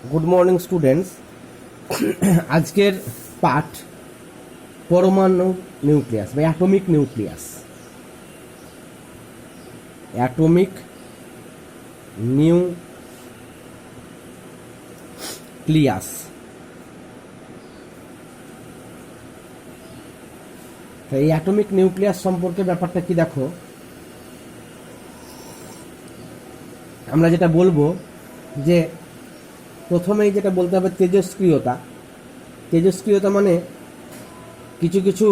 Good morning students. আজকের পাঠ পরমাণু নিউক্লিয়াস বা অ্যাটমিক নিউক্লিয়াস। অ্যাটমিক নিউক্লিয়াস এই অ্যাটমিক নিউক্লিয়াস সম্পর্কে ব্যাপারটা কি দেখো, আমরা যেটা বলবো যে প্রথমেই যেটা বলতে হবে তেজস্ক্রিয়তা। তেজস্ক্রিয়তা মানে কিছু কিছু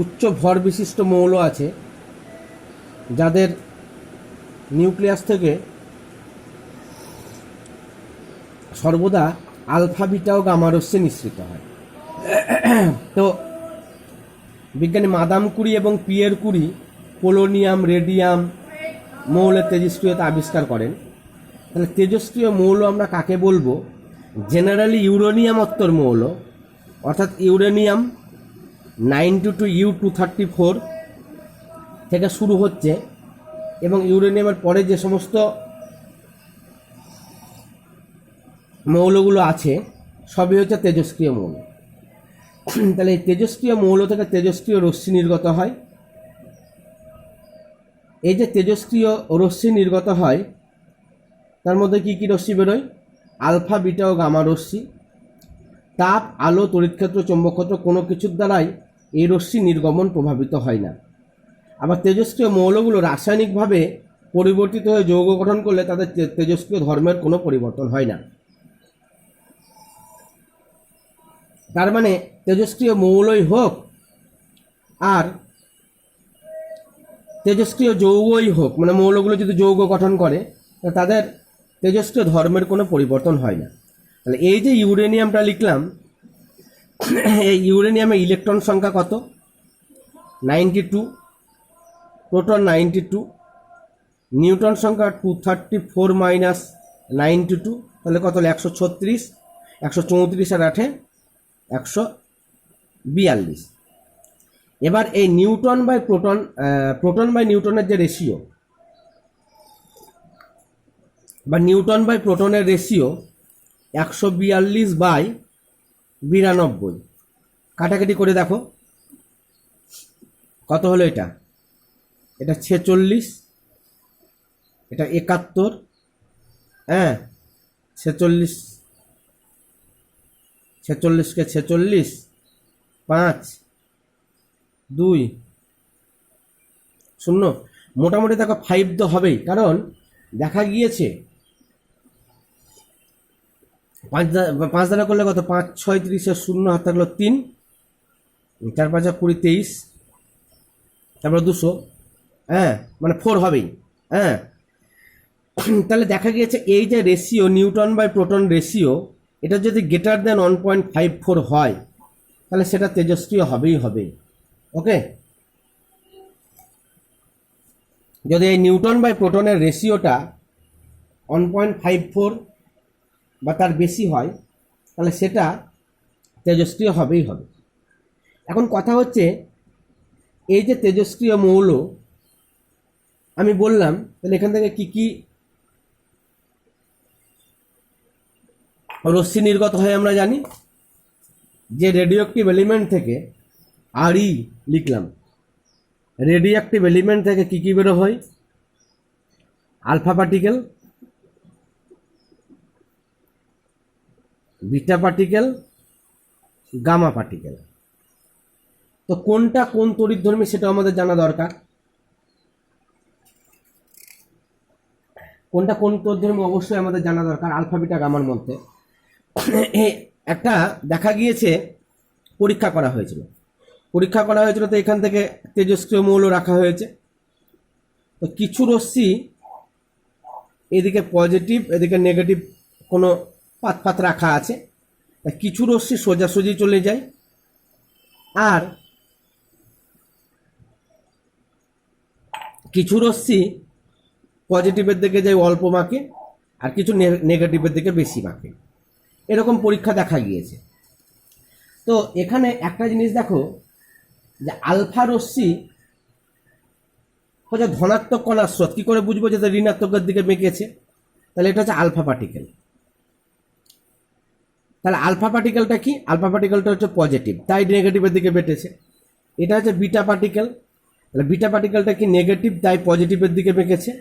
উচ্চ ভর বিশিষ্ট মৌল আছে যাদের নিউক্লিয়াস থেকে সর্বদা আলফা বিটা ও গামা রশ্মি নিঃসৃত হয়। তো বিজ্ঞানী মাদাম কুরি এবং পিয়ের কুরি পোলোনিয়াম রেডিয়াম মৌলের তেজস্ক্রিয়তা আবিষ্কার করেন। তাহলে তেজস্ক্রিয় মৌল আমরা কাকে বলবো? জেনারেলি ইউরেনিয়াম অত্তর মৌল, অর্থাৎ ইউরেনিয়াম 92U234 থেকে শুরু হচ্ছে এবং ইউরেনিয়ামের পরে যে সমস্ত মৌলগুলো আছে সবই হচ্ছে তেজস্ক্রিয় মৌল। তাহলে এই তেজস্ক্রিয় মৌল থেকে তেজস্ক্রিয় রশ্মি নির্গত হয়। এই যে তেজস্ক্রিয় রশ্মি নির্গত হয় তার মধ্যে কী কী রশ্মি বেরোয়? আলফা বিটা ও গামা রশ্মি। তাপ, আলো, তড়িৎক্ষেত্র, চৌম্বকক্ষেত্র কোনো কিছুর দ্বারাই এই রশ্মি নির্গমন প্রভাবিত হয় না। আবার তেজস্ক্রিয় মৌলগুলো রাসায়নিকভাবে পরিবর্তিত হয়ে যৌগ গঠন করলে তাদের তেজস্ক্রিয় ধর্মের কোনো পরিবর্তন হয় না। তার মানে তেজস্ক্রিয় মৌলই হোক আর তেজস্ক্রিয় যৌগই হোক, মানে মৌলগুলো যদি যৌগ গঠন করে তাদের তেজস্ক্রিয় ধর্মের কোনো পরিবর্তন হয় না। তাহলে এই যে ইউরেনিয়ামটা লিখলাম, এই ইউরেনিয়ামের ইলেকট্রন সংখ্যা কত? 92, প্রোটন 92, নিউট্রন সংখ্যা 234 মাইনাস 92, তাহলে কত হলো? 136, 134 আর 8 142। এবার এই neutron by proton, proton by নিউটনের যে রেশিও বা নিউটন বাই প্রোটনের রেশিও 142/92। কাটাকাটি করে দেখো কত হলো। এটা 46, এটা 71, হ্যাঁ 46, 46কে 46, 5, 2, 0, মোটামুটি দেখো 5 তো হবেই, কারণ দেখা গিয়েছে 5 দ্বারা করলে কত? 5 6 30, 0 হাত থাকলো 3, 4 5 20 23, তারপরে 200, হ্যাঁ মানে 4 হবেই। হ্যাঁ, তাহলে দেখা গিয়েছে এই যে ratio neutron by proton ratio, এটা যদি গ্রেটার দেন 1.54 হয় তাহলে সেটা তেজস্ক্রিয় হবেই হবে। ওকে, যদি এই নিউটন বাই প্রোটনের রেশিওটা 1.54 বা তার বেশি হয় তাহলে সেটা তেজস্ক্রিয় হবেই হবে। এখন কথা হচ্ছে এই যে তেজস্ক্রিয় মৌল আমি বললাম, তাহলে এখান থেকে কি কি রশ্মি নির্গত হয় আমরা জানি। যে রেডিও অ্যাক্টিভ এলিমেন্ট থেকে আরই লিখলাম, রেডিও অ্যাক্টিভ এলিমেন্ট থেকে কি কি বেরো হয়? Alpha particle, beta particle, gamma particle. তো কোনটা কোন তড়িৎধর্মী সেটা আমাদের জানা দরকার। কোনটা কোন তড়িৎধর্মী অবশ্যই আমাদের জানা দরকার আলফা বিটা গামার মধ্যে। একটা দেখা গিয়েছে পরীক্ষা করা হয়েছিল, তো এখান থেকে তেজস্ক্রিয় মৌল রাখা হয়েছে। তো কিছু রশ্মি এদিকে পজিটিভ এদিকে নেগেটিভ কোনো পাত রাখা আছে, কিছু রশ্মি সোজাসুজি চলে যায় আর কিছু রশ্মি পজিটিভের দিকে যায় অল্প মাকে আর কিছু নেগেটিভের দিকে বেশি মাকে। এরকম পরীক্ষা দেখা গিয়েছে। তো এখানে একটা জিনিস দেখো যে আলফা রশ্মি হচ্ছে ধনাত্মক কণার স্রোত। কী করে বুঝবো যে ঋণাত্মকের দিকে মেকেছে? তাহলে এটা হচ্ছে আলফা পার্টিকেল। তাহলে আলফা পার্টিকেলটা কি? আলফা পার্টিকেলটা হচ্ছে পজিটিভ, তাই নেগেটিভের দিকে বেঁকেছে। এটা হচ্ছে বিটা পার্টিকেল, তাহলে বিটা পার্টিকেলটা কি নেগেটিভ, তাই পজিটিভের দিকে বেঁকেছে।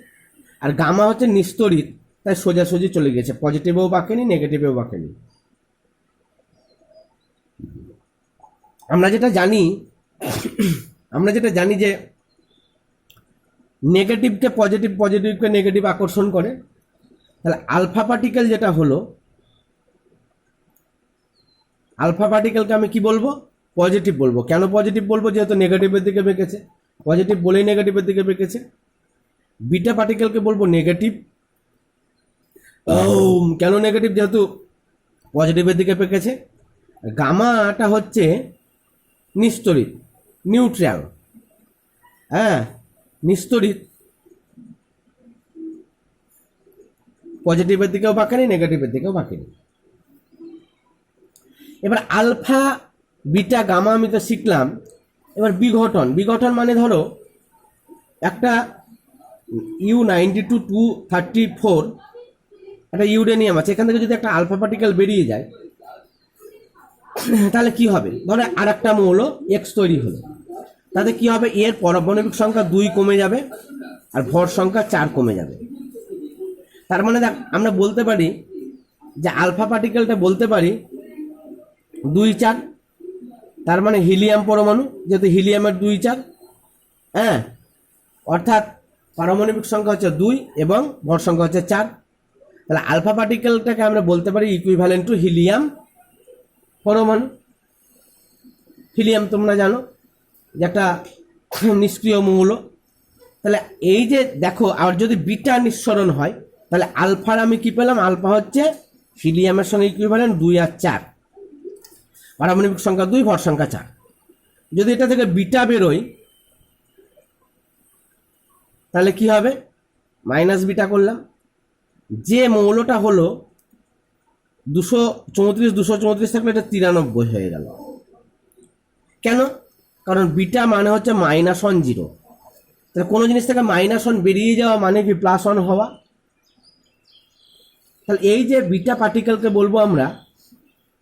আর গামা হচ্ছে নিস্তড়িত, তাই সোজাসুজি চলে গেছে, পজিটিভেও বাঁকেনি নেগেটিভেও বাঁকেনি। আমরা যেটা জানি যে নেগেটিভকে পজিটিভ, পজিটিভকে নেগেটিভ আকর্ষণ করে। তাহলে আলফা পার্টিকেল যেটা হলো, আলফা পার্টিকেলকে আমি কি বলবো? পজিটিভ বলবো। কেন পজিটিভ বলবো? যেহেতু নেগেটিভের দিকে বেঁকেছে, পজিটিভ বলেই নেগেটিভের দিকে বেঁকেছে। বিটা পার্টিকেলকে বলবো নেগেটিভ। কেন নেগেটিভ? যেহেতু পজিটিভের দিকে বেঁকেছে। গামাটা হচ্ছে নিস্তড়িত, নিউট্রাল, হ্যাঁ নিস্তড়িত, পজিটিভের দিকেও বাঁকেনি নেগেটিভের দিকেও বাঁকেনি। এবার আলফা বিটা গামা আমি তো শিখলাম। এবার বিঘটন, বিঘটন মানে ধরো একটা U92-234 একটা ইউরেনিয়াম আছে, এখান থেকে যদি একটা আলফা পার্টিকেল বেরিয়ে যায় তাহলে কি হবে? ধরো আর একটা মৌল এক্স তৈরি হলো, তাতে কি হবে? এর পারমাণবিক সংখ্যা 2 কমে যাবে আর ভর সংখ্যা 4 কমে যাবে। তার মানে দেখ, আমরা বলতে পারি যে আলফা পার্টিকেলটা বলতে পারি 2-4, তার মানে হিলিয়াম পরমাণু, যেহেতু হিলিয়ামের 2-4, হ্যাঁ, অর্থাৎ পারমাণবিক সংখ্যা হচ্ছে 2 এবং ভর সংখ্যা হচ্ছে 4। তাহলে আলফা পার্টিকেলটাকে আমরা বলতে পারি ইকুইভ্যালেন্ট টু হিলিয়াম পরমাণু। হিলিয়াম তোমরা জানো যে একটা নিষ্ক্রিয় মৌল। তাহলে এই যে দেখো, আর যদি বিটা নিঃসরণ হয় তাহলে আলফার আমি কি পেলাম? আলফা হচ্ছে হিলিয়ামের সঙ্গে ইকুইভ্যালেন্ট 2 আর 4, পারমাণবিক সংখ্যা 2 ভর সংখ্যা 4। যদি এটা থেকে বিটা বেরোয় তাহলে কি হবে? মাইনাস বিটা করলাম। যে মৌলটা হলো 234 থাকলে এটা 93 হয়ে গেল। কেন? কারণ বিটা মানে হচ্ছে -1 তাহলে কোনো জিনিস থেকে -1 বেরিয়ে যাওয়া মানে কি +1 হওয়া। তাহলে এই যে বিটা পার্টিকেলকে বলবো আমরা,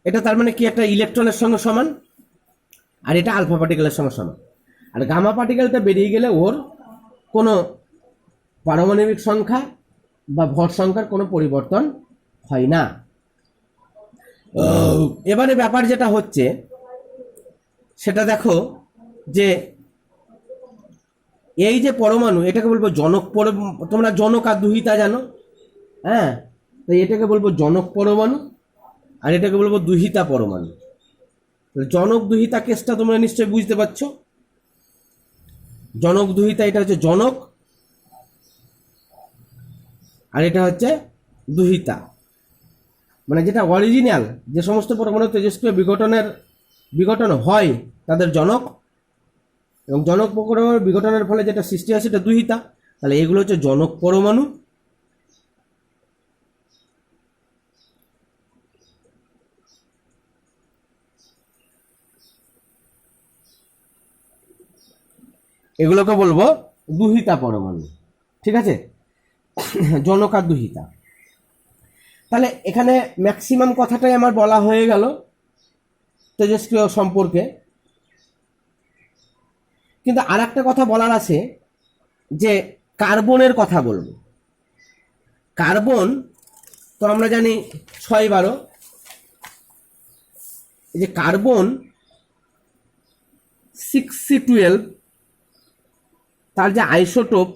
এটা তার মানে কি একটা ইলেকট্রনের সঙ্গে সমান, আর এটা আলফা পার্টিকেলের সঙ্গে সমান। আর গামা পার্টিকেলটা বেরিয়ে গেলে ওর কোনো পারমাণবিক সংখ্যা বা ভর সংখ্যার কোনো পরিবর্তন হয় না। এবারে ব্যাপার যেটা হচ্ছে সেটা দেখো, যে এই যে পরমাণু, এটাকে বলবো জনক তোমরা জনক আর দুহিতা জানো, হ্যাঁ, তো এটাকে বলবো জনক পরমাণু আর এটাকে বলবো দুহিতা পরমাণু। জনক দুহিতা কেসটা তোমরা নিশ্চয়ই বুঝতে পারছো। জনক দুহিতা, এটা হচ্ছে জনক আর এটা হচ্ছে দুহিতা। মানে যেটা অরিজিনাল, যে সমস্ত পরমাণু তেজস্ক্রিয় বিঘটন হয় তাদের জনক, এবং জনক পরমাণুর বিঘটনের ফলে যেটা সৃষ্টি হয় সেটা দুহিতা। তাহলে এগুলো হচ্ছে জনক পরমাণু। এগুলোকে বলবো দুহিতা পরমাণু, ঠিক আছে? জনক আর দুহিতা। তাহলে এখানে ম্যাক্সিমাম কথাটাই আমার বলা হয়ে গেল তেজস্ক্রিয় সম্পর্কে। কিন্তু আর একটা কথা বলার আছে, যে কার্বনের কথা বলবো। কার্বন তো আমরা জানি 6-12। এই যে কার্বন 6C12, তার যে আইসোটোপ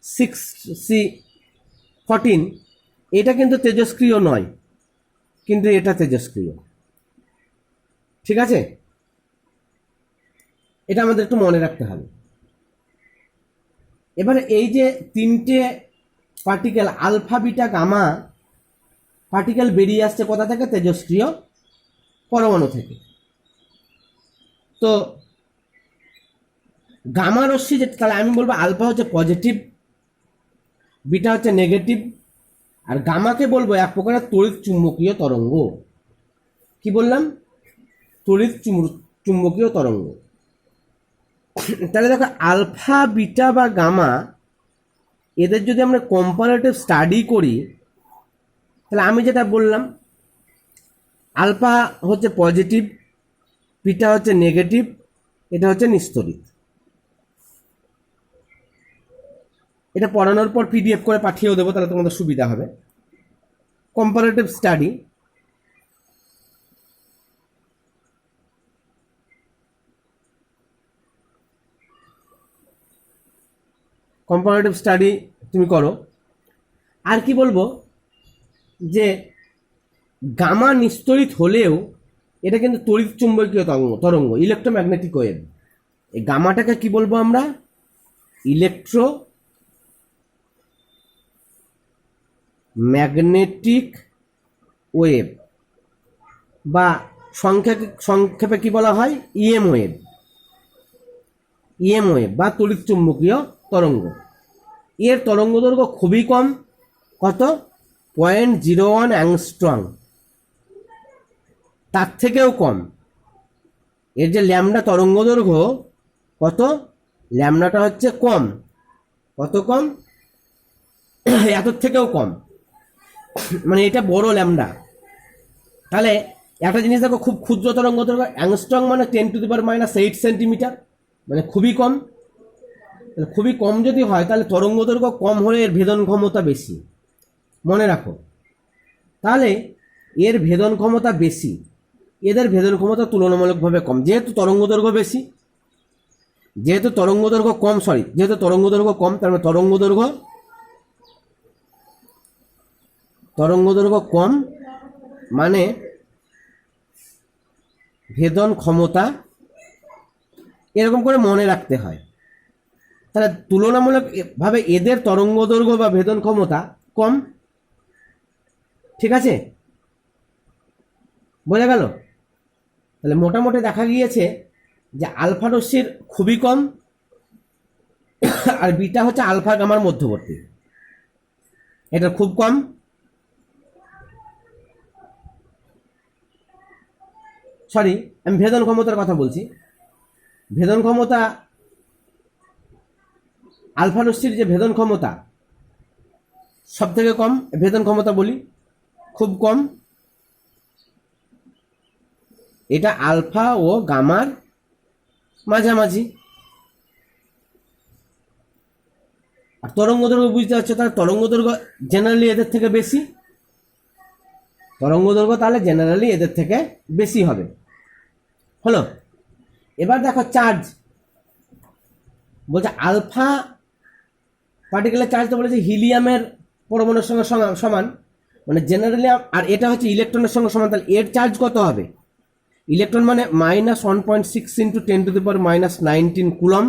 6C14, এটা কিন্তু তেজস্ক্রিয় নয়, কিন্তু এটা তেজস্ক্রিয়, ঠিক আছে? এটা আমাদের একটু মনে রাখতে হবে। এবারে এই যে তিনটে particle alpha beta gamma particle বেরিয়ে আসছে কোথা থেকে? তেজস্ক্রিয় পরমাণু থেকে। তো গামা রশ্মি যেটা, তাহলে আমি বলবো আলফা হচ্ছে পজিটিভ, বিটা হচ্ছে নেগেটিভ, আর গামাকে বলবো এক প্রকারের তড়িৎ চুম্বকীয় তরঙ্গ। কি বললাম? তড়িৎ চুম্বকীয় তরঙ্গ। তাহলে দেখো, আলফা বিটা বা গামা এদের যদি আমরা কম্পারেটিভ স্টাডি করি, তাহলে আমি যেটা বললাম, আলফা হচ্ছে পজিটিভ, বিটা হচ্ছে নেগেটিভ, এটা হচ্ছে নিস্তড়িত। এটা পড়ানোর পর পিডিএফ করে পাঠিয়েও দেবো, তাহলে তোমাদের সুবিধা হবে। কম্পারেটিভ স্টাডি, কম্পারেটিভ স্টাডি তুমি করো। আর কি বলবো, যে গামা নিস্তড়িত হলেও এটা কিন্তু তড়িৎ চুম্বকীয় তরঙ্গ, ইলেকট্রোম্যাগনেটিক ওয়েভ। এই গামাটাকে কি বলবো আমরা? ইলেকট্রো ম্যাগনেটিক ওয়েভ, বা সংক্ষেপে কি বলা হয়? EM wave. ইএম ওয়েভ বা তড়িৎ চুম্বকীয় তরঙ্গ। এর তরঙ্গ দৈর্ঘ্য খুবই কম, কত? 0.01 অ্যাংস্ট্রং, তার থেকেও কম। এর যে ল্যামডা তরঙ্গ দৈর্ঘ্য কত? ল্যামডাটা হচ্ছে কম, কত কম? এত থেকেও কম, মানে এটা বড় ল্যামডা। তাহলে একটা জিনিস দেখো, খুব ক্ষুদ্র তরঙ্গ দৈর্ঘ্য, অ্যাংস্ট্রং মানে 10⁻⁸ সেন্টিমিটার, মানে খুবই কম। খুবই কম যদি হয় তাহলে তরঙ্গ দৈর্ঘ্য কম হলে এর ভেদন ক্ষমতা বেশি, মনে রাখো। তাহলে এর ভেদন ক্ষমতা বেশি, এদের ভেদন ক্ষমতা তুলনামূলকভাবে কম। যেহেতু তরঙ্গ দৈর্ঘ্য বেশি, যেহেতু তরঙ্গ দৈর্ঘ্য কম, যেহেতু তরঙ্গ দৈর্ঘ্য কম, তার মানে তরঙ্গ দৈর্ঘ্য কম মানে ভেদন ক্ষমতা, এরকম করে মনে রাখতে হয়। তাহলে তুলনামূলকভাবে এদের তরঙ্গ দৈর্ঘ্য বা ভেদন ক্ষমতা কম, ঠিক আছে? বোঝা গেল? তাহলে মোটামুটি দেখা গিয়েছে যে আলফা রশ্মির খুবই কম, আর বিটা হচ্ছে আলফা গামার মধ্যবর্তী, এটা খুব কম। সরি, আমি ভেদন ক্ষমতার কথা বলছি। ভেদন ক্ষমতা, আলফা রশ্মির যে ভেদন ক্ষমতা সব থেকে কম, ভেদন ক্ষমতা বলি খুব কম। এটা আলফা ও গামার মাঝামাঝি। আর তরঙ্গ দৈর্ঘ্য বুঝতে পারছো, তাহলে তরঙ্গ দৈর্ঘ্য জেনারেলি এদের থেকে বেশি, তরঙ্গ দৈর্ঘ্য তাহলে জেনারেলি এদের থেকে বেশি হবে। হলো? এবার দেখো চার্জ, বলছে আলফা পার্টিকেলের চার্জ তো বলেছে হিলিয়ামের পরমাণুর সঙ্গে সমান, মানে জেনারেলি। আর এটা হচ্ছে ইলেকট্রনের সঙ্গে সমান, তাহলে এর চার্জ কত হবে? ইলেকট্রন মানে -1.6 × 10⁻⁹ কুলম,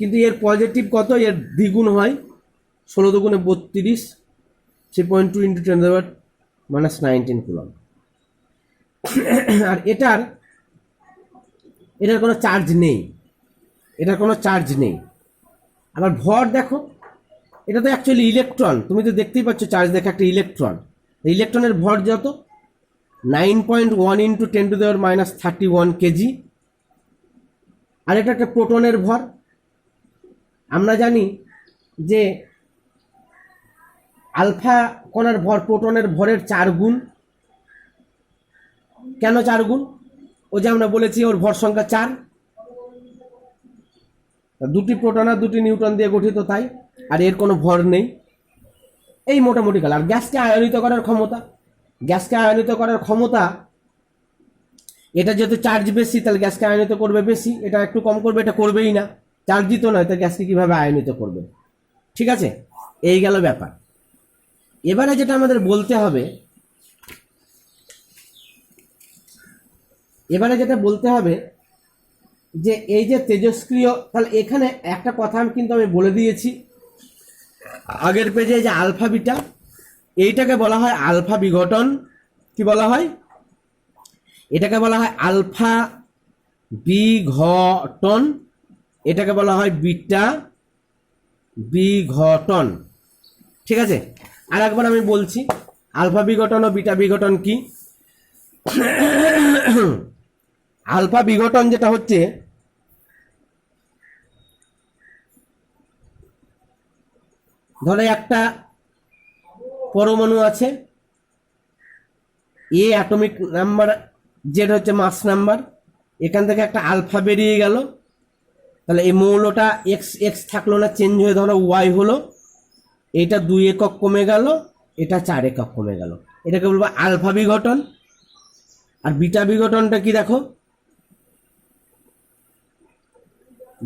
কিন্তু এর পজিটিভ কত? এর দ্বিগুণ হয়, 16 দুগুণে 32, 3.2 × 10⁻⁹ কুলম। আর এটার কোনো চার্জ নেই, এটার কোনো চার্জ নেই। আবার ভর দেখো, এটা তো অ্যাকচুয়ালি ইলেকট্রন, তুমি তো দেখতেই পাচ্ছ চার্জ দেখে একটা ইলেকট্রন। ইলেকট্রনের ভর যত 9.1 × 10⁻31 কেজি। আর এটা একটা প্রোটনের ভর। আমরা জানি যে আলফা কণার ভর প্রোটনের ভরের 4 গুণ। কেন 4 গুণ? ও যে আমরা বলেছি ওর ভর সংখ্যা 4, দুটি প্রোটন আর দুটি নিউট্রন দিয়ে গঠিত, তাই। আর এর কোনো ভর নেই, এই মোটামুটি গেল। আর গ্যাসকে আয়নিত করার ক্ষমতা, গ্যাসকে আয়নিত করার ক্ষমতা, এটা যেহেতু চার্জ বেশি তাহলে গ্যাসকে আয়নিত করবে বেশি, এটা একটু কম করবে, এটা করবেই না, চার্জিত নয়, তো গ্যাসকে কিভাবে আয়নিত করবে? ঠিক আছে, এই গেল ব্যাপার। এবারে যেটা আমাদের বলতে হবে, যে এই যে তেজস্ক্রিয়, তাহলে এখানে একটা কথা কিন্তু আমি বলে দিয়েছি আগের পেজে, যে আলফা বিটা, এইটাকে বলা হয় আলফা বিঘটন। কি বলা হয়? এটাকে বলা হয় আলফা বিঘটন, এটাকে বলা হয় বিটা বিঘটন। ঠিক আছে, আর একবার আমি বলছি আলফা বিঘটন ও বিটা বিঘটন কি। আলফা বিঘটন যেটা হচ্ছে, ধরো একটা পরমাণু আছে, এ অ্যাটমিক নাম্বার, জেড হচ্ছে মাস নাম্বার, এখান থেকে একটা আলফা বেরিয়ে গেল, তাহলে এই মৌলটা এক্স এক্স থাকলো না, চেঞ্জ হয়ে ধরো ওয়াই হলো, এটা 2 একক কমে গেল, এটা 4 একক কমে গেল, এটাকে বলবো আলফা বিঘটন। আর বিটা বিঘটনটা কি দেখো,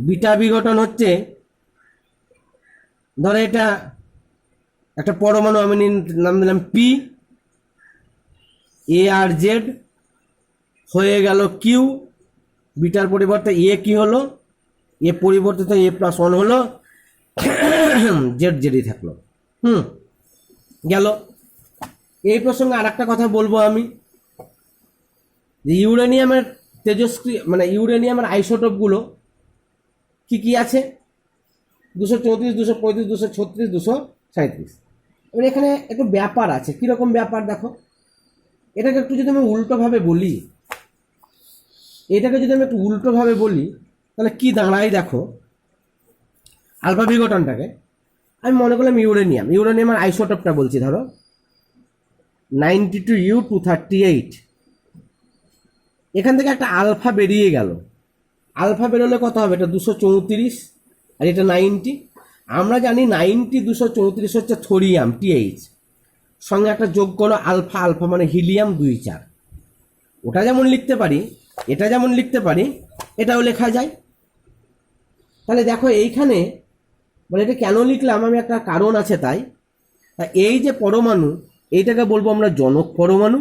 বিটা বিঘটন হচ্ছে ধরো এটা একটা পরমাণু, আমি নাম দিলাম পি, এ আর জেড হয়ে গেল কিউ, বিটার পরিবর্তে এ কি হলো, এ পরিবর্তিত A+1 হলো, জেড জেডই থাকলো। গেল। এই প্রসঙ্গে আর একটা কথা বলবো আমি, যে ইউরেনিয়ামের তেজস্ক্রিয় মানে ইউরেনিয়ামের আইসোটোপগুলো কি কি আছে, 234, 235, 236, 237। এবার এখানে একটু ব্যাপার আছে, কিরকম ব্যাপার দেখো, এটাকে একটু যদি আমি উল্টোভাবে বলি, তাহলে কি দাঁড়ায় দেখো, আলফা বিঘটনটাকে আমি মনে করলাম ইউরেনিয়ামের আইসোটোপটা বলছি, ধরো 92U238, এখান থেকে একটা আলফা বেরিয়ে গেল, আলফা বেরোলে কত হবে, এটা 234 আর এটা 90। আমরা জানি 90 234 হচ্ছে থোরিয়াম TH, সঙ্গে একটা যোগ করো আলফা, আলফা মানে হিলিয়াম 2 4, ওটা যেমন লিখতে পারি, এটা যেমন লিখতে পারি, এটাও লেখা যায়। তাহলে দেখো এইখানে মানে এটা কেন লিখলাম আমি, একটা কারণ আছে তাই। এই যে পরমাণু, এইটাকে বলবো আমরা জনক পরমাণু,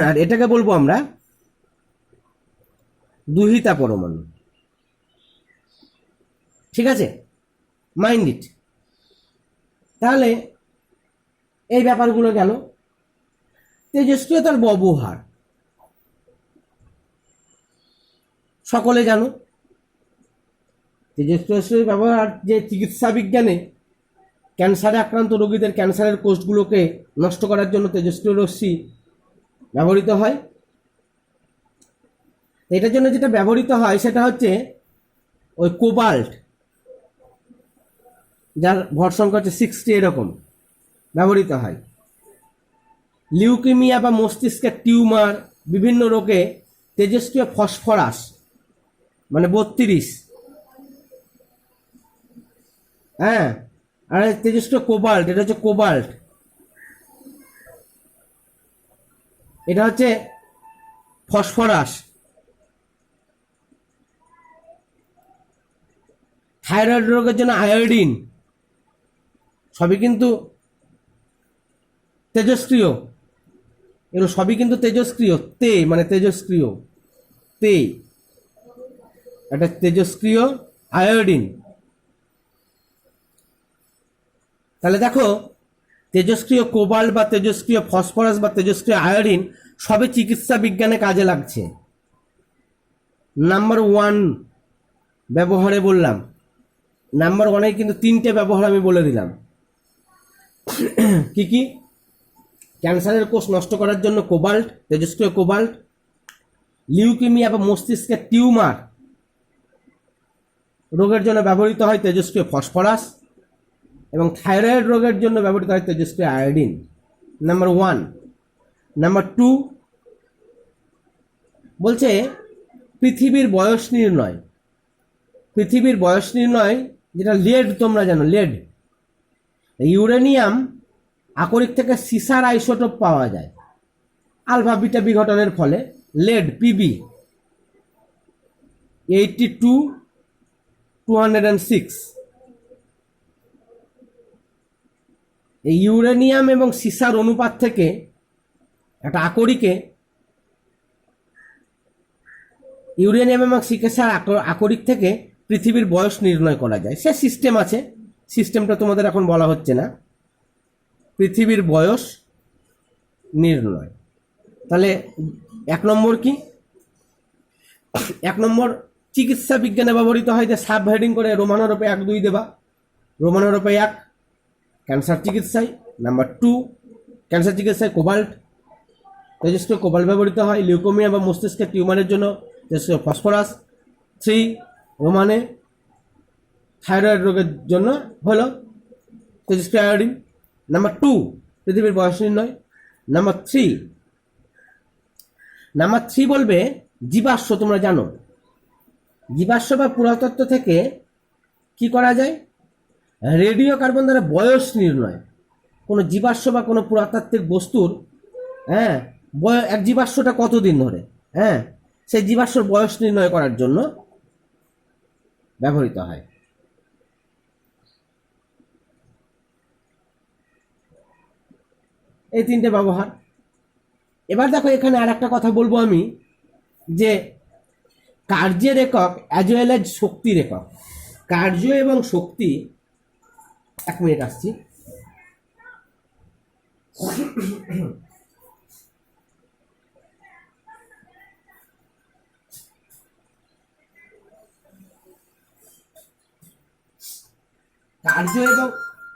আর এটাকে বলবো আমরা দুহিতা পরমাণু। ঠিক আছে, মাইন্ড ইট। তাহলে এই ব্যাপারগুলো গেল। তেজস্ক্রিয়তার ব্যবহার সকলে জানো, তেজস্ক্রিয় ব্যবহার যে চিকিৎসা বিজ্ঞানে ক্যান্সারে আক্রান্ত রোগীদের ক্যান্সারের কোষগুলোকে নষ্ট করার জন্য তেজস্ক্রিয় রশ্মি ব্যবহৃত হয়। এটার জন্য যেটা ব্যবহৃত হয় সেটা হচ্ছে ওই কোবাল্ট, যার ভর সংখ্যা হচ্ছে 60 এরকম ব্যবহৃত হয়। লিউকেমিয়া বা মস্তিষ্কের টিউমার, বিভিন্ন রোগে তেজস্ক্রিয় ফসফরাস মানে 32, হ্যাঁ, আর তেজস্ক্রিয় কোবাল্ট, এটা হচ্ছে কোবাল্ট, এটা হচ্ছে ফসফরাস। থাইরয়েড রোগের জন্য আয়োডিন, সবই কিন্তু তেজস্ক্রিয়, এগুলো সবই কিন্তু তেজস্ক্রিয়, মানে তেজস্ক্রিয়, এটা তেজস্ক্রিয় আয়োডিন। তাহলে দেখো তেজস্ক্রিয় কোবাল্ট বা তেজস্ক্রিয় ফসফরাস বা তেজস্ক্রিয় আয়োডিন সবই চিকিৎসা বিজ্ঞানে কাজে লাগছে। নাম্বার 1 ব্যবহারে বললাম, নাম্বার 1-এ কিন্তু 3টে ব্যবহার আমি বলে দিলাম। কি কি? ক্যান্সারের কোষ নষ্ট করার জন্য কোবাল্ট, তেজস্ক্রিয় কোবাল্ট, লিউকেমিয়া বা মস্তিষ্কের টিউমার রোগের জন্য ব্যবহৃত হয় তেজস্ক্রিয় ফসফরাস, এবং থাইরয়েড রোগের জন্য ব্যবহৃত হয় তেজস্ক্রিয় আয়োডিন। নাম্বার 1। নাম্বার 2 বলছে পৃথিবীর বয়স নির্ণয়। পৃথিবীর বয়স নির্ণয় যেটা লেড, তোমরা জানো লেড, ইউরেনিয়াম আকরিক থেকে সিসার আইসোটোপ পাওয়া যায় আলফা বিটা বিঘটনের ফলে। Lead PB 82-206। এই ইউরেনিয়াম এবং সিসার অনুপাত থেকে একটা আকরিকে, ইউরেনিয়াম এবং সিসার আকরিক থেকে পৃথিবীর বয়স নির্ণয় করা যায়। সে সিস্টেম আছে, সিস্টেমটা তোমাদের এখন বলা হচ্ছে না। পৃথিবীর বয়স নির্ণয়, তাহলে 1 নম্বর কি? 1 নম্বর চিকিৎসা বিজ্ঞানে ব্যবহৃত হয় যে সাব হেডিং করে রোমানোরূপে 1 2 দেবা, রোমানোরূপে 1 ক্যান্সার চিকিৎসায়। নাম্বার 2 ক্যান্সার চিকিৎসায় কোবাল্ট, তেজস্ক্রিয় কোবাল্ট ব্যবহৃত হয়। লিউকেমিয়া বা মস্তিষ্কের টিউমারের জন্য তেজস্ক্রিয় ফসফরাস। 3 রোমানে থাইরয়েড রোগের জন্য হলো তেজস্ক্রিয় আয়োডিন। নাম্বার 2 পৃথিবীর বয়স নির্ণয়। নাম্বার 3 বলবে জীবাশ্ম। তোমরা জানো জীবাশ্ম বা পুরাতত্ত্ব থেকে কি করা যায়, রেডিও কার্বন দ্বারা বয়স নির্ণয়। কোনো জীবাশ্ম বা কোনো পুরাতাত্ত্বিক বস্তুর এক জীবাশ্মটা কতদিন ধরে, সেই জীবাশ্মর বয়স নির্ণয় করার জন্য ব্যবহৃত হয়। এই 3টে ব্যবহার। এবার দেখো এখানে আর একটা কথা বলবো আমি, যে কার্যের একক অ্যাজ ওয়েল এজ শক্তির একক। কার্য এবং শক্তি, 1 মিনিট আসছি।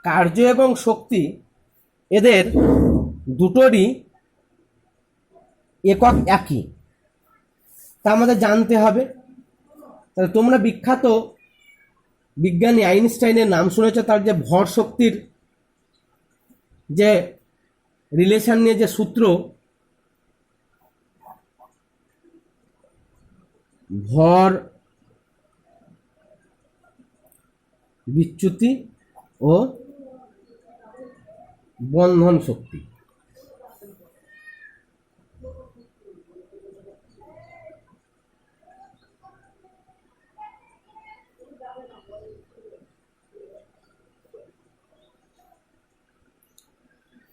কার্য এবং শক্তি এদের দুটোরই একক একই, তা আমাদের জানতে হবে। তাহলে তোমরা বিখ্যাত বিজ্ঞানী আইনস্টাইনের নাম শুনেছ, তার যে ভর শক্তির যে রিলেশন নিয়ে যে সূত্র, ভর বিচ্যুতি ও বন্ধন শক্তি।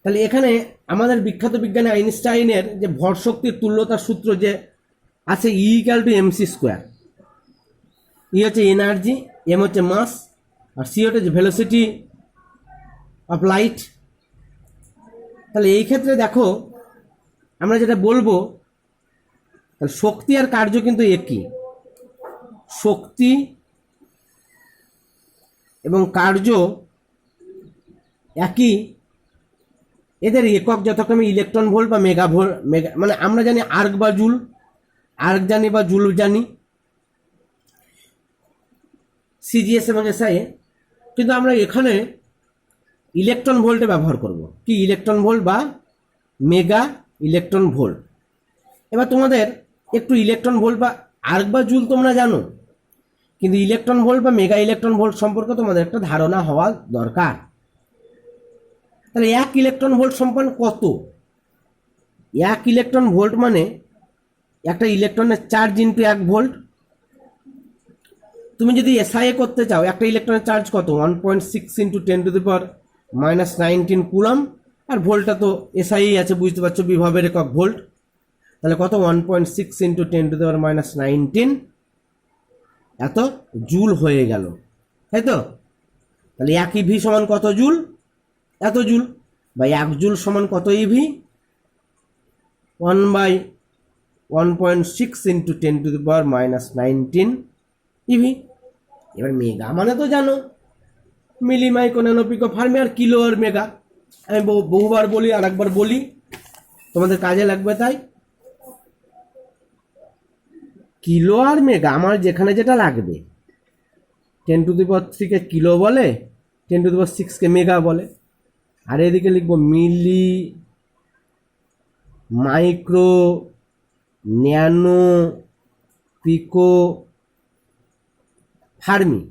তাহলে এখানে আমাদের বিখ্যাত বিজ্ঞানী আইনস্টাইনের যে ভর শক্তির তুল্যতার সূত্র যে আছে, E=mc²। ই হচ্ছে এনার্জি, এম হচ্ছে মাস, আর সি হচ্ছে ভেলোসিটি অফ লাইট। তাহলে এই ক্ষেত্রে দেখো আমরা যেটা বলবো, তাহলে শক্তি আর কার্য কিন্তু একই। শক্তি এবং কার্য একই, এদের একক যথাক্রমে ইলেকট্রন ভোল্ট বা মেগা ভোল্ট। মানে আমরা জানি আর্ক বা জুল, আর্ক জানি বা জুল জানি সিজিএস এবং এসআই, কিন্তু আমরা এখানে ইলেকট্রন ভোল্টে ব্যবহার করব। কি ইলেকট্রন ভোল্ট বা মেগা ইলেকট্রন ভোল্ট। এবার তোমাদের একটু ইলেকট্রন ভোল্ট বা আর্ক বা জুল তোমরা জানো, কিন্তু ইলেকট্রন ভোল্ট বা মেগা ইলেকট্রন ভোল্ট সম্পর্কে তোমাদের একটা ধারণা হওয়া দরকার। তাহলে 1 ইলেকট্রন ভোল্ট সমান কত? 1 ইলেকট্রন ভোল্ট মানে একটা ইলেকট্রনের চার্জ ইন্টু 1 ভোল্ট। তুমি যদি এসআইএ করতে চাও, একটা ইলেকট্রনের চার্জ কত? 1.6 × 10⁻⁹ কুলম। আর ভোল্টটা তো এসআইএ আছে, বুঝতে পারছো, বিভবের একক ভোল্ট। তাহলে কত? 1.6 × 10⁻⁹ এত জুল হয়ে গেল, তাই তো? তাহলে 1 ইভি সমান কত জুল? এত জুল। বা 1 জুল সমান কত ইভি? 1/1.6 × 10⁻⁹ ইভি। এবার মেগা মানে তো জানো, মিলি, মাইক্রো, ন্যানো, পিকো, ফার্মি। আর কিলো আর মেগা আমি বহুবার বলি, আর একবার বলি, তোমাদের কাজে লাগবে। তাই কিলো আর মেগা আমার যেখানে যেটা লাগবে, 10⁻³ কে কিলো বলে, 10⁻⁶ কে মেগা বলে। আর এদিকে লিখবো মিলি, মাইক্রো, ন্যানো, পিকো, ফার্মি।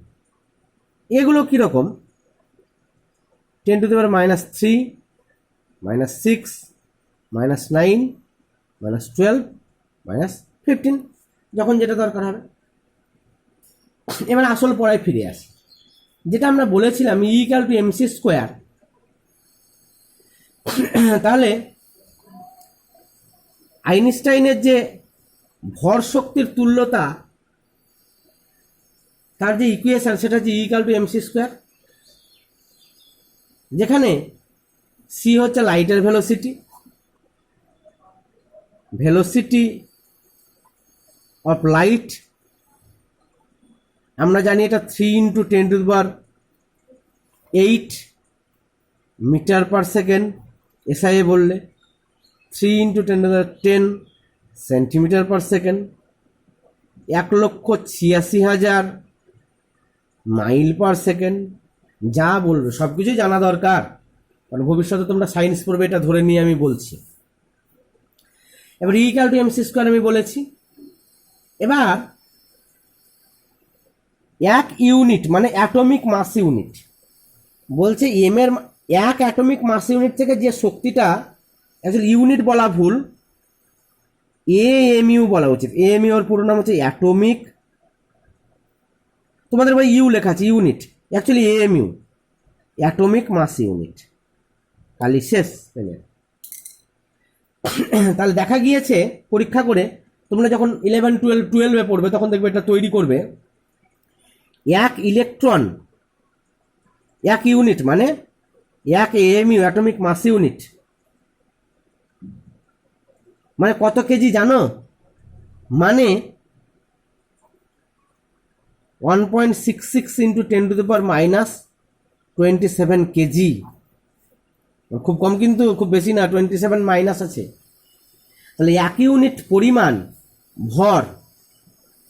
এগুলো কীরকম? 10⁻³ -3, -6, -9, -12, -15, যখন যেটা দরকার হবে। এবার আসল পড়ায় ফিরে আসি, যেটা আমরা বলেছিলাম E=mc²। তাহলে আইনস্টাইনের যে ভর শক্তির তুল্যতা, তার যে ইকুয়েশন, সেটা হচ্ছে E=mc², যেখানে সি হচ্ছে লাইটের ভেলোসিটি অফ লাইট। আমরা জানি এটা 3 × 10⁸ মিটার/সেকেন্ড। এসআইএ বললে 3 × 10⁻10 সেন্টিমিটার/সেকেন্ড। 1,86,000 মাইল/সেকেন্ড। যা বলবে সব কিছুই জানা দরকার। কারণ ভবিষ্যতে তোমরা সায়েন্স পড়বে এটা ধরে নিয়ে আমি বলছি। এবার E equal to MC square আমি বলেছি। এবার এক ইউনিট মানে অ্যাটমিক মাস ইউনিট বলছে এম এর এক অ্যাটমিক মাস ইউনিট থেকে যে শক্তিটা, অ্যাকচুয়ালি ইউনিট বলা ভুল, এএমইউ বলা উচিত। এএমইউ এর পুরো নাম হচ্ছে অ্যাটমিক, তোমাদের ভাই ইউ লেখা আছে unit, actually AMU atomic mass unit. খালি শেষ। তাহলে দেখা গিয়েছে পরীক্ষা করে তোমরা যখন 11, 12, 12-এ পড়বে তখন দেখবে এটা তৈরি করবে এক ইলেকট্রন এক ইউনিট মানে এক এএমইউ অ্যাটমিক মাস ইউনিট মানে কত কেজি জানো? মানে 1.66 ইন্টু 10⁻⁻27 কেজি। খুব কম কিন্তু খুব বেশি না, 27 মাইনাস আছে। তাহলে এক ইউনিট পরিমাণ ভর,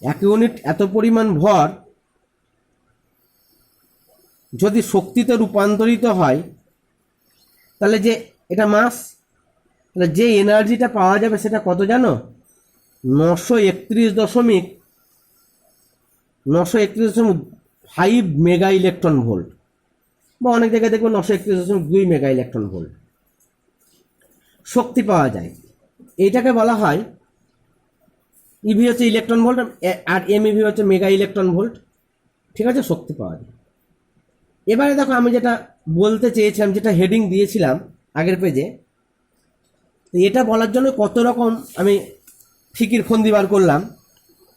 এক ইউনিট এত পরিমাণ ভর যদি শক্তিতে রূপান্তরিত হয় তাহলে যে এটা মাস, তাহলে যে এনার্জিটা পাওয়া যাবে সেটা কত জানো? 931.5 মেগা ইলেকট্রন ভোল্ট, বা অনেক জায়গায় দেখবো 931.2 মেগা ইলেকট্রন ভোল্ট শক্তি পাওয়া যায়। এইটাকে বলা হয়, ইভি হচ্ছে ইলেকট্রন ভোল্ট আর এমইভি হচ্ছে মেগা ইলেকট্রন ভোল্ট। ঠিক আছে, শক্তি পাওয়া যায়। এবারে দেখো আমি যেটা বলতে চেয়েছিলাম, যেটা হেডিং দিয়েছিলাম আগের পেজে, এটা বলার জন্য কত রকম আমি ফিকির ফন্দি বার করলাম,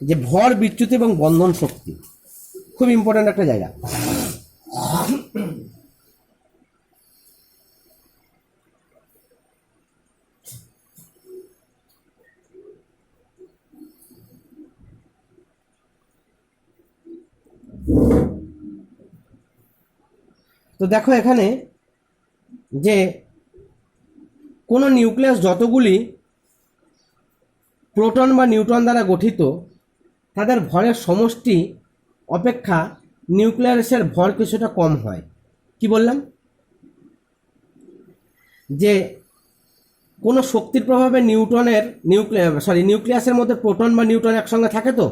যে ভর, বিচ্যুতি এবং বন্ধন শক্তি খুব ইম্পর্ট্যান্ট একটা জায়গা। তো দেখো এখানে যে কোনো নিউক্লিয়াস যতগুলি প্রোটন বা নিউট্রন দ্বারা গঠিত তাদের ভরের সমষ্টি অপেক্ষা নিউক্লিয়াসের ভর কিছুটা কম হয়। কি বললাম? যে কোনো শক্তির প্রভাবে নিউক্লিয়াসের মধ্যে প্রোটন বা নিউট্রন একসঙ্গে থাকে। তো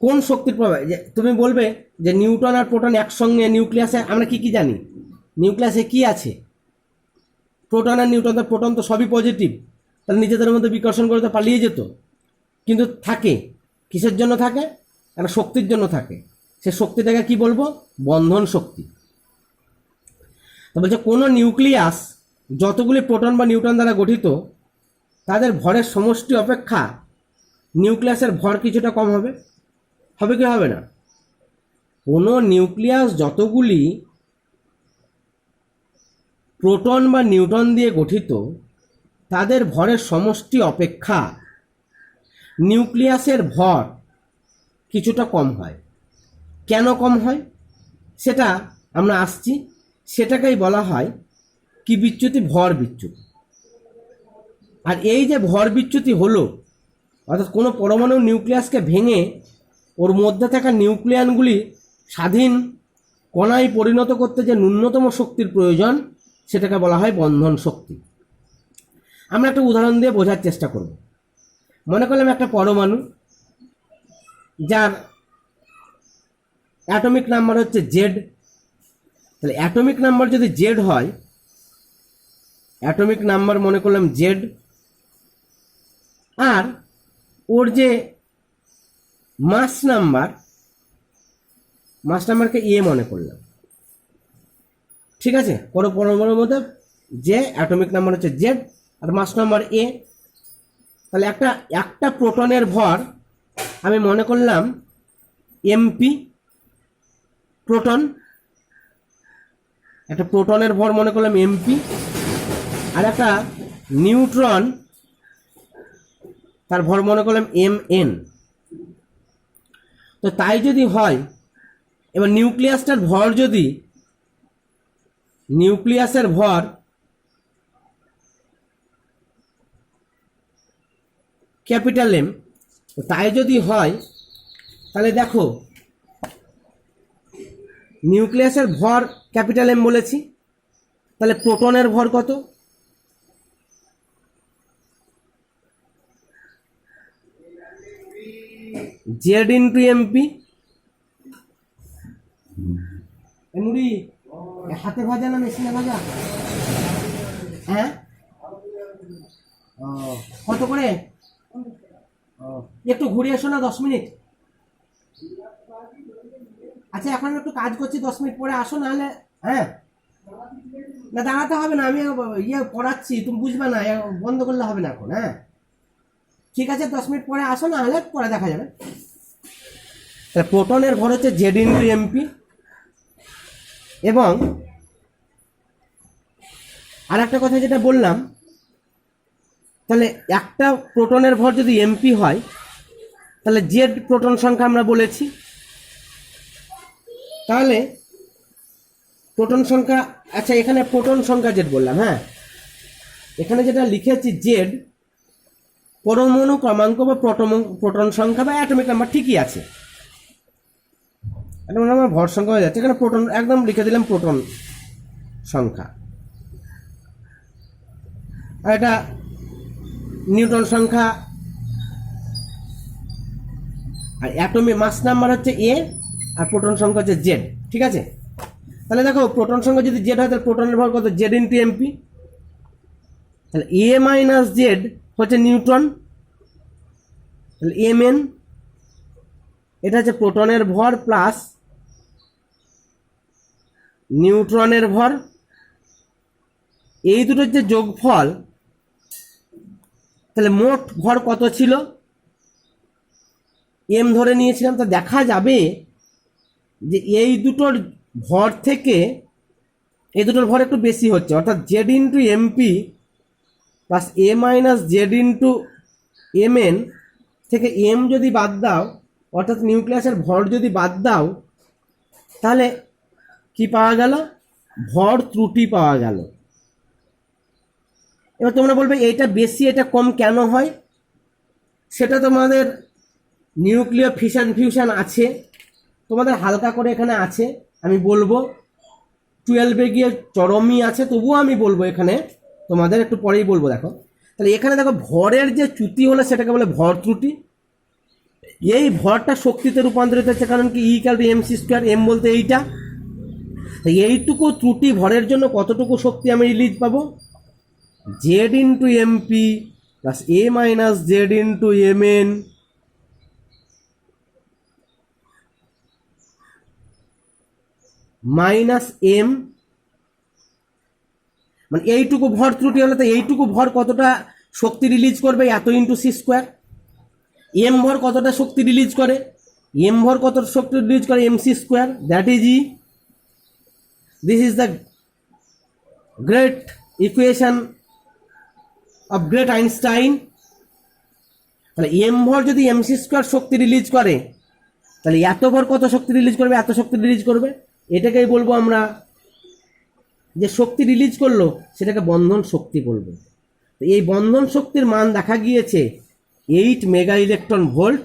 কোন শক্তির প্রভাবে? যে তুমি বলবে যে নিউট্রন আর প্রোটন একসঙ্গে নিউক্লিয়াসে, আমরা কি জানি নিউক্লিয়াসে কি আছে? প্রোটন আর নিউট্রন। তো প্রোটন তো সবই পজিটিভ, তাহলে নিজেদের মধ্যে বিকর্ষণ করে তো পালিয়ে যেত, কিন্তু থাকে কিসের জন্য? থাকে একটা শক্তির জন্য থাকে। সে শক্তিটাকে কি বলবো? বন্ধন শক্তি। তো বলছে কোনো নিউক্লিয়াস যতগুলি প্রোটন বা নিউট্রন দ্বারা গঠিত তাদের ভরের সমষ্টি অপেক্ষা নিউক্লিয়াসের ভর কিছুটা কম হবে। হবে কি হবে না? কোনো নিউক্লিয়াস যতগুলি প্রোটন বা নিউট্রন দিয়ে গঠিত তাদের ভরের সমষ্টি অপেক্ষা নিউক্লিয়াসের ভর কিছুটা কম হয়। কেন কম হয় সেটা আমরা আসছি। সেটাকেই বলা হয় কি বিচ্যুতি? ভর বিচ্যুতি। আর এই যে ভর বিচ্যুতি হলো, অর্থাৎ কোনো পরমাণু নিউক্লিয়াসকে ভেঙে ওর মধ্যে থাকা নিউক্লিয়ানগুলি স্বাধীন কণায় পরিণত করতে যে ন্যূনতম শক্তির প্রয়োজন সেটাকে বলা হয় বন্ধন শক্তি। আমরা একটা উদাহরণ দিয়ে বোঝার চেষ্টা করব। মনে করলাম একটা পরমাণু যার অ্যাটমিক নাম্বার হচ্ছে জেড। তাহলে অ্যাটমিক নাম্বার যদি জেড হয়, অ্যাটমিক নাম্বার মনে করলাম জেড, আর ওর যে মাস নাম্বারকে এ মনে করলাম। ঠিক আছে, কোনো পরমাণুর মধ্যে যে অ্যাটমিক নাম্বার হচ্ছে জেড আর মাস নাম্বার এ। তাহলে একটা প্রোটনের ভর আমি মনে করলাম এমপি প্রোটন। একটা প্রোটনের ভর মনে করলাম এমপি, আর একটা নিউট্রন তার ভর মনে করলাম এমএন। তো তাই যদি হয়, এবার নিউক্লিয়াসটার ভর যদি নিউক্লিয়াসের ভর ক্যাপিটাল এম, তাই যদি হয় তাহলে দেখো নিউক্লিয়াসের ভর ক্যাপিটাল এম বলেছি, তাহলে প্রোটনের ভর কত? Z into MP. মুড়ি হাতে ভাজা না মেশিনে ভাজা? হ্যাঁ, কত করে? একটু ঘুরে এসো না 10 মিনিট। আচ্ছা এখন একটু কাজ করছি, 10 মিনিট পরে আসো, নাহলে হ্যাঁ না দাঁড়াতে হবে না, আমি পড়াচ্ছি, তুমি বুঝবে না, বন্ধ করলে হবে না এখন। হ্যাঁ ঠিক আছে, 10 মিনিট পরে আসো, না হলে পরে দেখা যাবে। তাহলে প্রোটনের ভর হচ্ছে জেড ইন্টু এমপি, এবং আর একটা কথা যেটা বললাম, তাহলে একটা প্রোটনের ভর যদি এমপি হয়, তাহলে জেড প্রোটন সংখ্যা আমরা বলেছি। তাহলে প্রোটন সংখ্যা, আচ্ছা এখানে প্রোটন সংখ্যা জেড বললাম, হ্যাঁ এখানে যেটা লিখেছি জেড পরমাণু ক্রমাঙ্ক বা প্রোটন সংখ্যা বা অ্যাটমিক নাম্বার ঠিকই আছে, আমার ভর সংখ্যা হয়ে যাচ্ছে, এখানে প্রোটন একদম লিখে দিলাম প্রোটন সংখ্যা। আর এটা নিউটন সংখ্যা, আর অ্যাটমিক মাস নাম্বার হচ্ছে এ, আর প্রোটন সংখ্যা হচ্ছে জেড। ঠিক আছে, তাহলে দেখো প্রোটন সংখ্যা যদি জেড হয় তাহলে প্রোটনের ভর কত? Z into MP. তাহলে এ মাইনাস জেড হচ্ছে নিউটন, তাহলে এম এন, এটা হচ্ছে প্রোটনের ভর প্লাস নিউট্রনের ভর, এই দুটোর যে যোগফল, তাহলে মোট ভর কত ছিল? এম ধরে নিয়েছিলাম, তা দেখা যাবে যে এই দুটোর ভর থেকে এই দুটোর ভর একটু বেশি হচ্ছে, অর্থাৎ Z into MP plus A minus Z into M N থেকে এম যদি বাদ দাও, অর্থাৎ নিউক্লিয়াসের ভর যদি বাদ দাও, তাহলে কি পাওয়া গেল? ভর ত্রুটি পাওয়া গেল। এবার তোমরা বলবে এটা বেশি এটা কম কেন হয়? সেটা তোমাদের নিউক্লিয় ফিশন ফিউশন আছে, তোমাদের হালকা করে এখানে আছে, আমি বলবো 12-এ গিয়ে চরমই আছে, তবুও আমি বলবো এখানে তোমাদের একটু পরেই বলবো। দেখো তাহলে এখানে দেখো ভরের যে চ্যুতি হলো সেটাকে বলে ভর ত্রুটি। এই ভরটা শক্তিতে রূপান্তরিত হচ্ছে, কারণ কি E=mc², এম বলতে এইটা, এইটুকু ত্রুটি ভরের জন্য কতটুকু শক্তি আমি রিলিজ পাবো? Z into MP plus A minus Z into M N minus M, মানে এইটুকু ভর ত্রুটি হলে তো এইটুকু ভর কতটা শক্তি রিলিজ করবে? এত ইন্টু c²। এম ভর কতটা শক্তি রিলিজ করে? এম ভর কত শক্তি রিলিজ করে? mc², that is E. This is the great equation of great Einstein. তাহলে এম ভর যদি mc² শক্তি রিলিজ করে, তাহলে এত ভর কত শক্তি রিলিজ করবে? এত শক্তি রিলিজ করবে। এটাকেই বলবো আমরা, যে শক্তি রিলিজ করলো সেটাকে বন্ধন শক্তি বলবো। এই বন্ধন শক্তির মান দেখা গিয়েছে 8 মেগা ইলেকট্রন ভোল্ট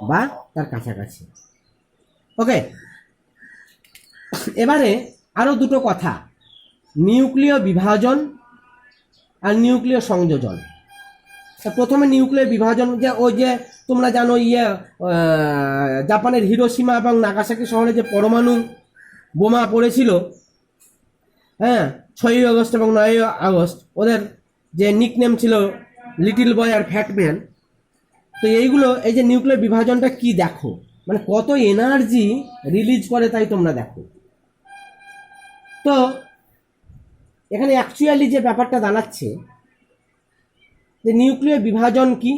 বা তার কাছাকাছি। ওকে, এবারে আরো দুটো কথা, নিউক্লিয় বিভাজন আর নিউক্লিয় সংযোজন। প্রথমে নিউক্লিয় বিভাজন, যে ওই যে তোমরা জানো জাপানের হিরোশিমা এবং নাগাসাকি শহরে যে পরমাণু বোমা পড়েছিল, হ্যাঁ 6ই আগস্ট এবং 9ই আগস্ট, ওদের যে নিকনেম ছিল লিটল বয় আর ফ্যাট ম্যান। তো এইগুলো, এই যে নিউক্লিয়ার বিভাজনটা কি দেখো, মানে কত এনার্জি রিলিজ করে তাই তোমরা দেখো। তো এখানে অ্যাকচুয়ালি যে ব্যাপারটা দাঁড়াচ্ছে, যে নিউক্লিয়ার বিভাজন কি,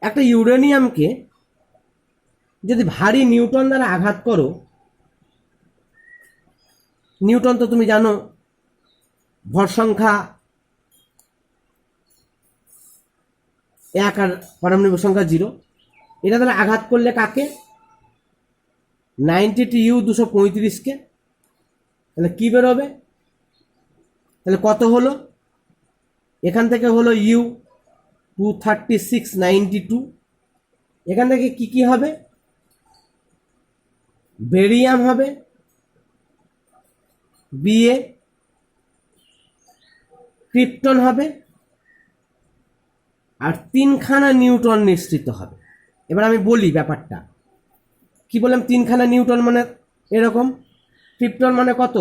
একটা ইউরেনিয়ামকে যদি ভারী নিউটন দ্বারা আঘাত করো, নিউটন তো তুমি জানো ভর সংখ্যা 1 আর পারমাণবিক সংখ্যা 0, এটা তাহলে আঘাত করলে কাকে? 92 235-কে, তাহলে কি বেরোবে? তাহলে কত হলো? এখান থেকে হলো ইউ 23692, এখান থেকে কি কি হবে? বেরিয়াম হবে, বিএ, ক্রিপ্টন হবে, আর 3খানা নিউট্রন নিঃসৃত হবে। এবার আমি বলি ব্যাপারটা কি বললাম, 3খানা নিউট্রন মানে এরকম, ক্রিপ্টন মানে কত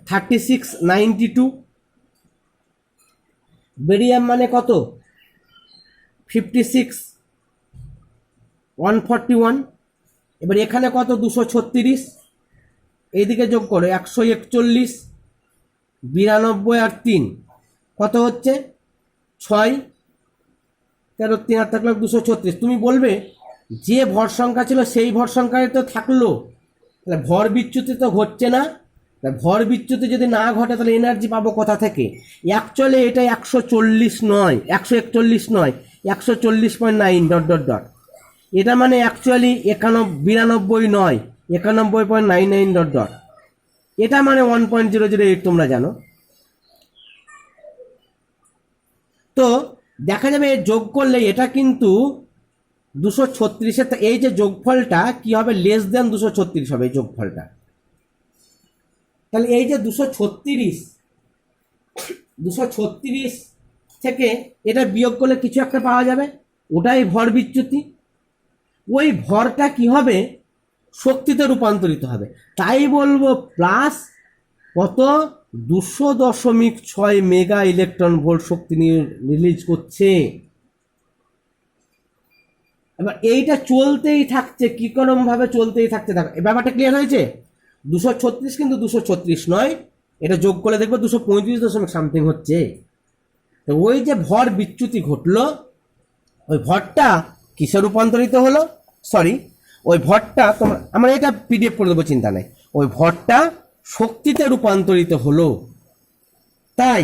3692, বেরিয়াম মানে কত 56141, এবার এখানে কত 236, এইদিকে যোগ করো 141, 92 আর 3 কত হচ্ছে 6, 13 3 আর থাকলো 236। তুমি বলবে যে ভর সংখ্যা ছিল সেই ভর সংখ্যায় তো থাকলো, তাহলে ভর বিচ্যুতি তো ঘটছে না। ভর বিচ্যুতি যদি না ঘটে তাহলে এনার্জি পাবো কোথা থেকে? অ্যাকচুয়ালি এটা 140 নয়, 141 নয়, 140.9 ডট ডট ডট, এটা মানে অ্যাকচুয়ালি 92 নয়, 91.99 ডট ডট, এটা মানে 1.008 তোমরা জানো। তো দেখা যাবে যোগ করলে এটা কিন্তু 236, এই যে যোগফলটা কি হবে, লেস দেন 236 হবে এই যোগফলটা। তাহলে এই যে 236 থেকে এটা বিয়োগ করলে কিছু একটা পাওয়া যাবে, ওটাই ভর বিচ্যুতি। ওই ভরটা কি হবে, শক্তিতে রূপান্তরিত হবে। তাই বলবো প্লাস কত 200.6 মেগা ইলেকট্রন ভোল্ট শক্তি নিয়ে রিলিজ করছে। এবার এইটা চলতেই থাকছে, কি কোন ভাবে চলতেই থাকছে। দেখো ব্যাপারটা ক্লিয়ার হয়েছে। 236 কিন্তু 236 নয়, এটা যোগ করে দেখবো 235 সামথিং হচ্ছে। তো ওই যে ভর বিচ্যুতি ঘটলো, ওই ভরটা কিসে রূপান্তরিত হলো, সরি ওই ভরটা তোমার, আমরা এটা পিডিএফ করে দেবো, চিন্তা নেই, ওই ভরটা শক্তিতে রূপান্তরিত হলো। তাই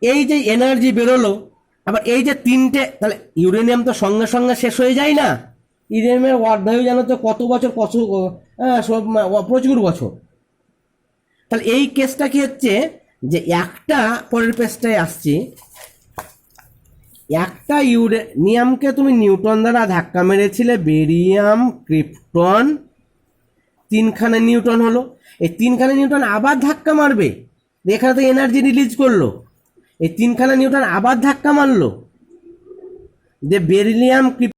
এই যে এনার্জি বেরোলো, আবার এই যে 3টে, তাহলে ইউরেনিয়াম তো সঙ্গে সঙ্গে শেষ হয়ে যায় না, ইউরেনিয়ামের অর্ধায়ু জানো তো কত বছর, প্রচুর বছর। তাহলে এই কেসটা কি হচ্ছে যে একটা, পরের পেজটায় আসছি, একটা ইউরেনিয়ামকে তুমি নিউটন দ্বারা ধাক্কা মেরেছিলে, বেরিয়াম ক্রিপ্টন 3খানা নিউটন হলো, এই 3খানা নিউটন আবার ধাক্কা মারবে, এখানে তো এনার্জি রিলিজ করলো, এই 3খানা নিউটন আবার ধাক্কা মারলো, যে বেরিলিয়াম